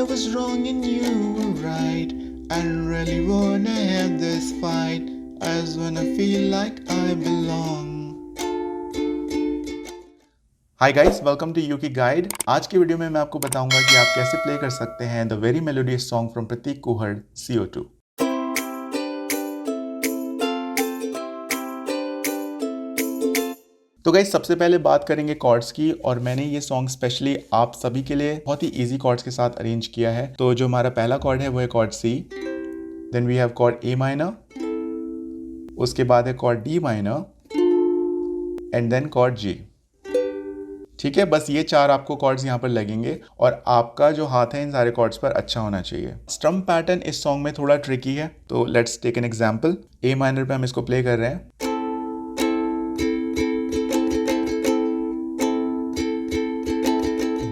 I was wrong and you were right. I don't really wanna have this fight. I just wanna feel like I belong. Hi guys, welcome to Yuki guide. आज की video में मैं आपको बताऊंगा कि आप कैसे play कर सकते हैं the very melodious song from Prateek Kuhad CO2। तो गाइस, सबसे पहले बात करेंगे कॉर्ड्स की, और मैंने ये सॉन्ग स्पेशली आप सभी के लिए बहुत ही इजी कॉर्ड्स के साथ अरेंज किया है। तो जो हमारा पहला कॉर्ड है वो है chord C, then we have chord A minor, उसके बाद है chord D minor and then chord G। ठीक है, बस ये चार आपको कॉर्ड्स यहाँ पर लगेंगे और आपका जो हाथ है इन सारे कॉर्ड्स पर अच्छा होना चाहिए। स्ट्रम पैटर्न इस सॉन्ग में थोड़ा ट्रिकी है, तो let's take an example. A minor पे हम इसको प्ले कर रहे हैं।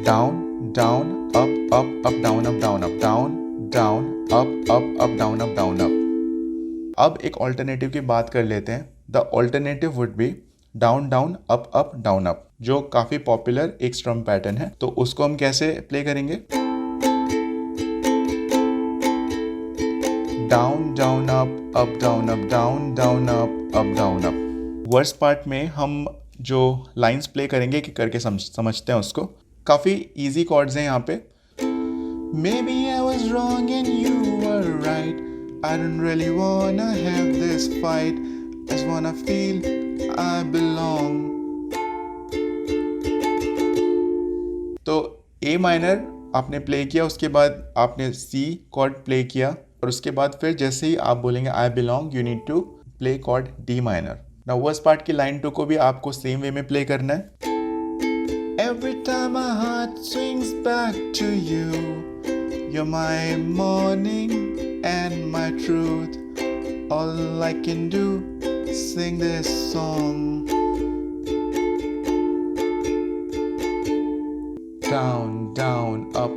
Down down up up up down up down up down down up up up down up down up. अब एक ऑल्टरनेटिव की बात कर लेते हैं। The alternative would be down down up up down up, जो काफी पॉपुलर एक स्ट्रम पैटर्न है। तो उसको हम कैसे प्ले करेंगे? Down down up down up down down up down up. Verse part में हम जो लाइंस प्ले करेंगे कि करके समझते हैं उसको। काफी इजी कॉर्ड्स हैं यहाँ पे। Maybe I was wrong and you were right. I don't really wanna have this fight. I just wanna feel I belong. तो A माइनर आपने प्ले किया, उसके बाद आपने C कॉर्ड प्ले किया, और उसके बाद फिर जैसे ही आप बोलेंगे I belong, you need to play chord D minor. Now worst part की लाइन 2 को भी आपको सेम वे में प्ले करना है। Every time my heart swings back to you, you're my morning and my truth. All I can do is sing this song. Down, down, up,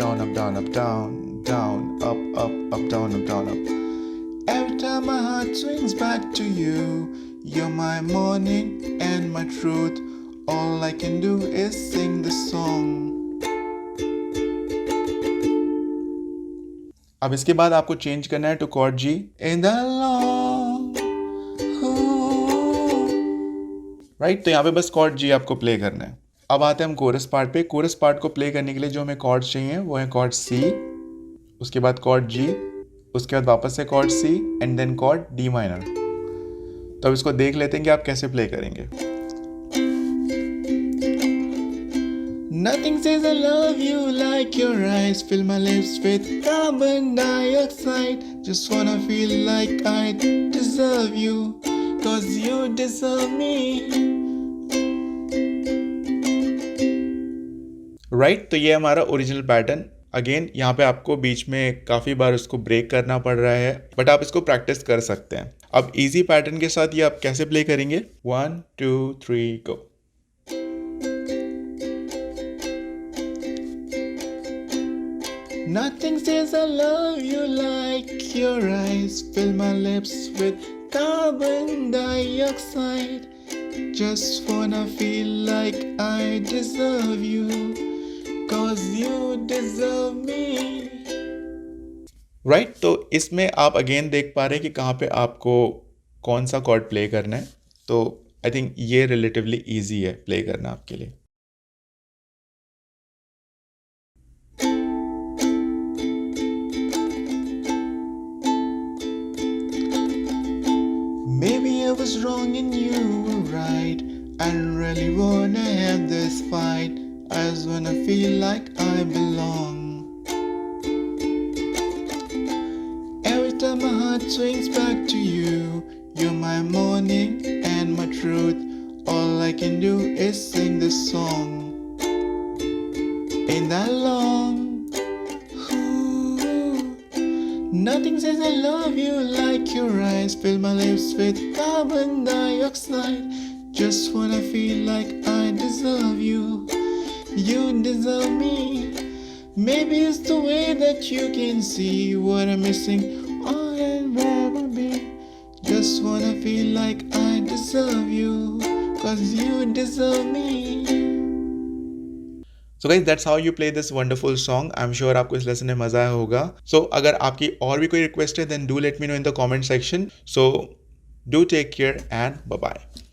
down, down, up, down, down, up, down, down, up. Every time my heart swings back to you, you're my morning and my truth. All I can do is sing the song. अब इसके बाद आपको change करना है to chord G In the long, right. तो यहाँ पे बस कॉर्ड G आपको प्ले करना है। अब आते हैं हम कोरस पार्ट पे। कोरस पार्ट को प्ले करने के लिए जो हमें कॉर्ड्स चाहिए वो है कॉर्ड C, उसके बाद कॉर्ड G, उसके बाद वापस से chord C and then chord D minor. तो अब इसको देख लेते हैं कि आप कैसे प्ले करेंगे। Nothing says I love you like your eyes fill my lips with carbon dioxide. Just wanna feel like I deserve you, 'cause you deserve me. Right, तो ये हमारा ओरिजिनल पैटर्न। अगेन यहाँ पे आपको बीच में काफ़ी बार उसको ब्रेक करना पड़ रहा है, बट आप इसको प्रैक्टिस कर सकते हैं। अब इजी पैटर्न के साथ ये आप कैसे प्ले करेंगे? 1 2 3 गो। Nothing says I love you like your eyes fill my lips with carbon dioxide. Just wanna feel like I deserve you, 'cause you deserve me. Right, तो इसमें आप अगेन देख पा रहे हैं कि कहाँ पे आपको कौन सा कॉर्ड प्ले करना है। तो आई थिंक ये रिलेटिवली इजी है प्ले करना आपके लिए। Maybe I was wrong and you were right. I don't really wanna have this fight. I just wanna feel like I belong. Every time my heart swings back to you, you're my morning and my truth. All I can do is sing this song. Ain't that long? Nothing says I love you like your eyes fill my lips with carbon dioxide. Just wanna feel like I deserve you, you deserve me. Maybe it's the way that you can see what I'm missing, all I'd rather be. Just wanna feel like I deserve you, 'cause you deserve me. So guys that's how you play this wonderful song. I am sure आपको इस lesson में मजा आया होगा। सो अगर आपकी और भी कोई रिक्वेस्ट है then do let me know in the comment section. So do take care and bye bye.